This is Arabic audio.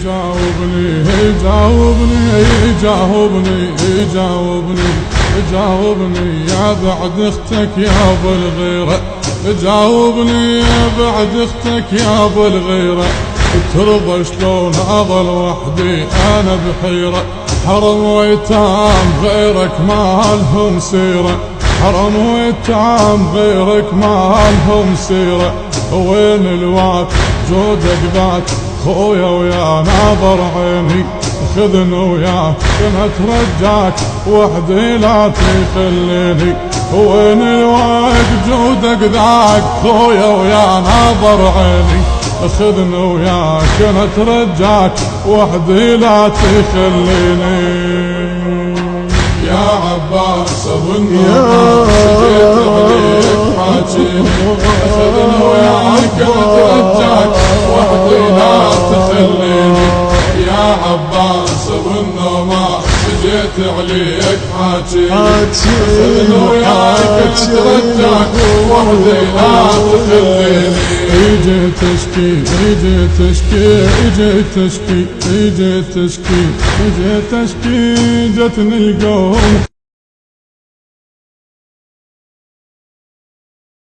جاوبني جاوبني جاوبني جاوبني يا بعد اختك يا ابو الغيرة، جاوبني يا بعد اختك يا ابو الغيرة، ترضى شلون اظل وحدي انا بحيرة، حرم ويتام غيرك ما لهم سيرة، حرم ويتام غيرك ما لهم سيرة، وين الواد جودك ذاك خويا ويا ناظر عيني، خذني وياك كنت رجاك وحدي لا تخليني، وين الواد جودك ذاك خويا ويا ناظر عيني، خذني وياك كنت رجاك وحدي لا تخليني. يا عباس ابو النور جيت عليك حاجيني، خذني وياك كنت رجاك وحدي لا تخليني. يا عباس ابو النور جيت عليك حاجيني، خذني وياك كنت رجاك وحدي لا تخليني. جيت اشكي جيت اشكي جيت اشكي جيت اشكي جيت اشكي جتني القوم